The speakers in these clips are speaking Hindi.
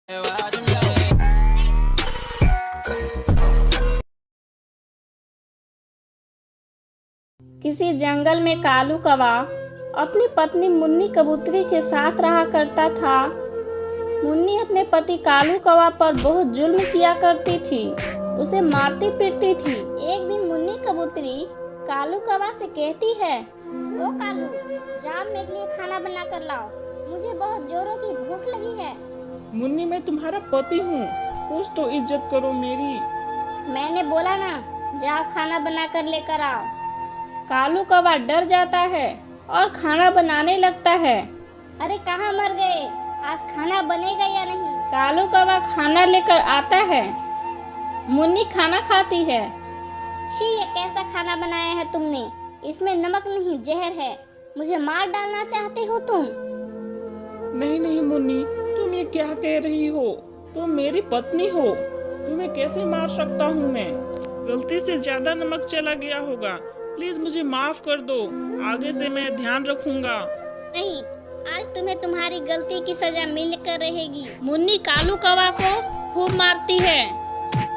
किसी जंगल में कालू कौवा अपनी पत्नी मुन्नी कबूतरी के साथ रहा करता था। मुन्नी अपने पति कालू कौवा पर बहुत जुल्म किया करती थी, उसे मारती पीटती थी। एक दिन मुन्नी कबूतरी कालू कौवा से कहती है, ओ कालू, जाओ मेरे लिए खाना बना कर लाओ, मुझे बहुत जोरों की भूख लगी है। मुन्नी, मैं तुम्हारा पति हूँ, कुछ तो इज्जत करो मेरी। मैंने बोला ना, जाओ खाना बना कर लेकर आओ। कालू कौवा डर जाता है और खाना बनाने लगता है। अरे कहाँ मर गए, आज खाना बनेगा या नहीं? कालू कौवा खाना लेकर आता है। मुन्नी खाना खाती है। छी, ये कैसा खाना बनाया है तुमने? इसमें नमक नहीं, जहर है। मुझे मार डालना चाहते हो तुम? नहीं नहीं मुन्नी, तुम ये क्या कह रही हो? तुम मेरी पत्नी हो, तुम्हें कैसे मार सकता हूँ मैं? गलती से ज्यादा नमक चला गया होगा, प्लीज मुझे माफ कर दो, आगे से मैं ध्यान रखूंगा। नहीं, आज तुम्हें तुम्हारी गलती की सजा मिलकर रहेगी। मुन्नी कालू कौवा को खूब मारती है।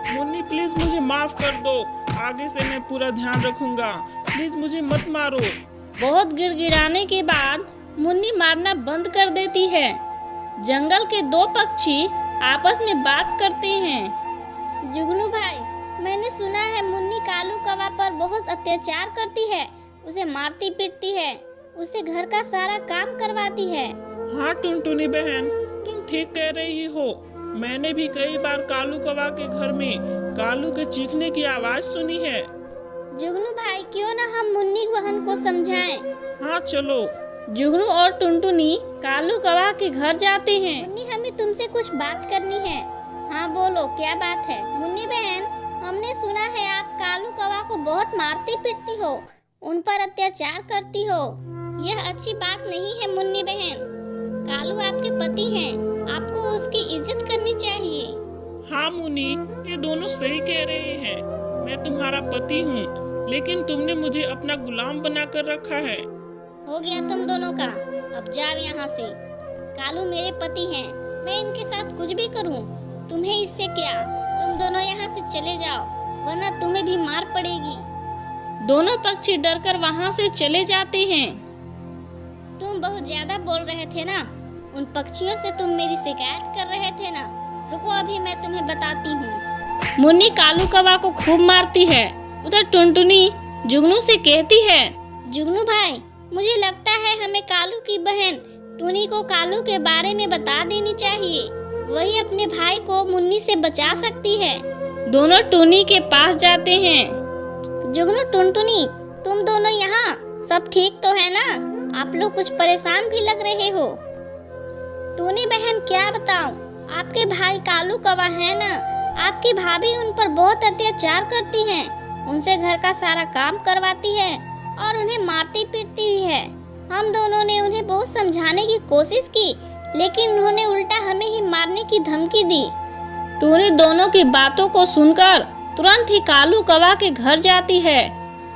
मुन्नी प्लीज मुझे माफ कर दो, आगे से मैं पूरा ध्यान रखूंगा, प्लीज मुझे मत मारो। बहुत गिड़गिड़ाने के बाद मुन्नी मारना बंद कर देती है। जंगल के दो पक्षी आपस में बात करते हैं। जुगनू भाई, मैंने सुना है मुन्नी कालू कौवा पर बहुत अत्याचार करती है, उसे मारती पीटती है, उससे घर का सारा काम करवाती है। हाँ टुनटुनी बहन, तुम ठीक कह रही हो। मैंने भी कई बार कालू कौवा के घर में कालू के चीखने की आवाज सुनी है। जुगनू भाई, क्यों ना हम मुन्नी बहन को समझाएं? हाँ चलो। जुगनू और टुनटुनी कालू कौवा के घर जाते हैं। मुन्नी, हमें तुमसे कुछ बात करनी है। हाँ बोलो, क्या बात है? मुन्नी बहन, हमने सुना है आप कालू कौवा को बहुत मारती पीटती हो, उन पर अत्याचार करती हो। यह अच्छी बात नहीं है मुन्नी बहन। कालू आपके पति हैं, आपको उसकी इज्जत करनी चाहिए। हाँ मुन्नी, ये दोनों सही कह रहे हैं। मैं तुम्हारा पति हूँ, लेकिन तुमने मुझे अपना गुलाम बनाकर रखा है। हो गया तुम दोनों का, अब जाओ यहाँ से। कालू मेरे पति हैं, मैं इनके साथ कुछ भी करूँ, तुम्हें इससे क्या? तुम दोनों यहाँ से चले जाओ, वरना तुम्हें भी मार पड़ेगी। दोनों पक्षी डरकर वहाँ से चले जाते हैं। तुम बहुत ज्यादा बोल रहे थे ना, उन पक्षियों से तुम मेरी शिकायत कर रहे थे ना। रुको, अभी मैं तुम्हें बताती हूँ। मुन्नी कालू कौवा को खूब मारती है। उधर टुनटुनी जुगनू से कहती है, जुगनू भाई, मुझे लगता है हमें कालू की बहन टुनी को कालू के बारे में बता देनी चाहिए, वही अपने भाई को मुन्नी से बचा सकती है। दोनों टुनी के पास जाते हैं। जुगनू, टुनटुनी, तुम दोनों यहाँ, सब ठीक तो है ना? आप लोग कुछ परेशान भी लग रहे हो। टुनी बहन, क्या बताऊं, आपके भाई कालू कौवा है ना, आपकी भाभी उन पर बहुत अत्याचार करती हैं, उनसे घर का सारा काम करवाती है और उन्हें मारती पीटती भी है। हम दोनों ने उन्हें बहुत समझाने की कोशिश की, लेकिन उन्होंने उल्टा हमें ही मारने की धमकी दी। टुनी दोनों की बातों को सुनकर तुरंत ही कालू कौवा के घर जाती है।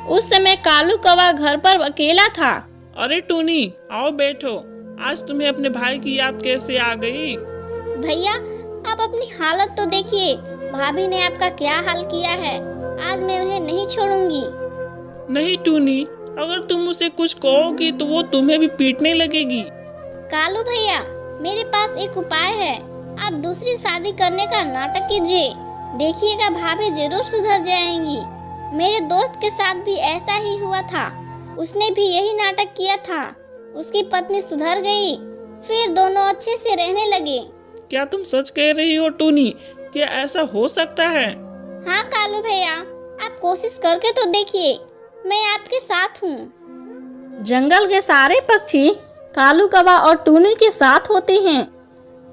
उस समय कालू कौवा घर पर अकेला था। अरे टुनी, आओ बैठो। आज तुम्हें अपने भाई की याद कैसे आ गई? भैया, आप अपनी हालत तो देखिए, भाभी ने आपका क्या हाल किया है। आज मैं उन्हें नहीं छोड़ूंगी। नहीं टुनी, अगर तुम उसे कुछ कहोगी तो वो तुम्हें भी पीटने लगेगी। कालू भैया, मेरे पास एक उपाय है, आप दूसरी शादी करने का नाटक कीजिए, देखिएगा भाभी जरूर सुधर जाएंगी। मेरे दोस्त के साथ भी ऐसा ही हुआ था, उसने भी यही नाटक किया था, उसकी पत्नी सुधर गई, फिर दोनों अच्छे से रहने लगे। क्या तुम सच कह रही हो टुनी? क्या ऐसा हो सकता है? हाँ कालू भैया, आप कोशिश करके तो देखिए, मैं आपके साथ हूँ। जंगल के सारे पक्षी कालू कौवा और टुनी के साथ होते हैं।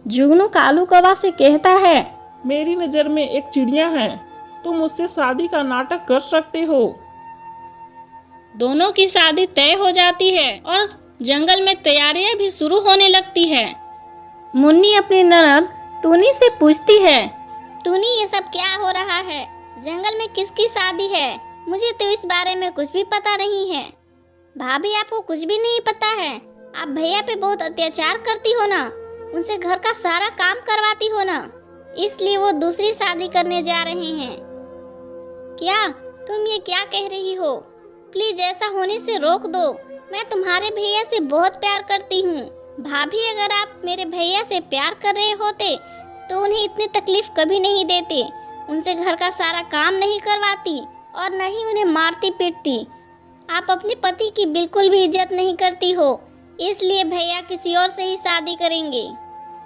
जुगनू कालू कौवा से कहता है, मेरी नजर में एक चिड़िया है, तुम उससे शादी का नाटक कर सकते हो। दोनों की शादी तय हो जाती है और जंगल में तैयारियां भी शुरू होने लगती है। मुन्नी अपनी ननद टुनी से पूछती है, टुनी, ये सब क्या हो रहा है? जंगल में किसकी शादी है? मुझे तो इस बारे में कुछ भी पता नहीं है। भाभी, आपको कुछ भी नहीं पता है? आप भैया पे बहुत अत्याचार करती हो ना, उनसे घर का सारा काम करवाती हो ना, इसलिए वो दूसरी शादी करने जा रहे हैं। क्या तुम ये क्या कह रही हो? प्लीज ऐसा होने से रोक दो। मैं तुम्हारे भैया से बहुत प्यार करती हूँ। भाभी, अगर आप मेरे भैया से प्यार कर रहे होते तो उन्हें इतनी तकलीफ कभी नहीं देते, उनसे घर का सारा काम नहीं करवाती और न ही उन्हें मारती पीटती। आप अपने पति की बिल्कुल भी इज्जत नहीं करती हो, इसलिए भैया किसी और से ही शादी करेंगे।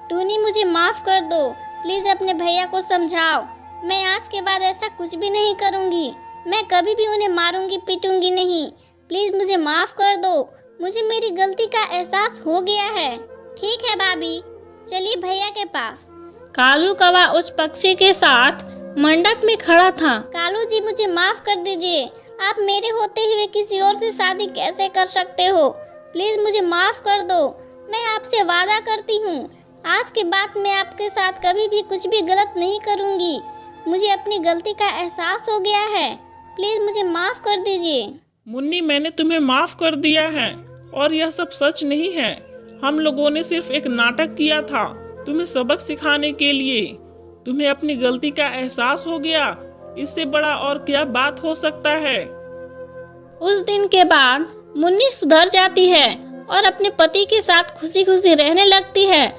टूनी, मुझे माफ कर दो। प्लीज अपने भैया को समझाओ। मैं आज के बाद ऐसा कुछ भी नहीं करूँगी। मैं कभी भी उन्हें मारूंगी पीटूंगी नहीं। प्लीज मुझे माफ कर दो। मुझे मेरी गलती का एहसास हो गया है। ठीक है भाभी, चलिए भैया के पास। कालू कौवा उस पक्षी के साथ मंडप में खड़ा था। कालू जी, मुझे माफ कर दीजिए। आप मेरे होते हुए किसी और से शादी कैसे कर सकते हो? प्लीज मुझे माफ कर दो। मैं आपसे वादा करती हूँ, आज के बाद मैं आपके साथ कभी भी कुछ भी गलत नहीं करूँगी। मुझे अपनी गलती का एहसास हो गया है। प्लीज मुझे माफ कर दीजिए। मुन्नी, मैंने तुम्हें माफ कर दिया है और यह सब सच नहीं है। हम लोगों ने सिर्फ एक नाटक किया था तुम्हें सबक सिखाने के लिए। तुम्हें अपनी गलती का एहसास हो गया, इससे बड़ा और क्या बात हो सकता है। उस दिन के बाद मुन्नी सुधर जाती है और अपने पति के साथ खुशी खुशी रहने लगती है।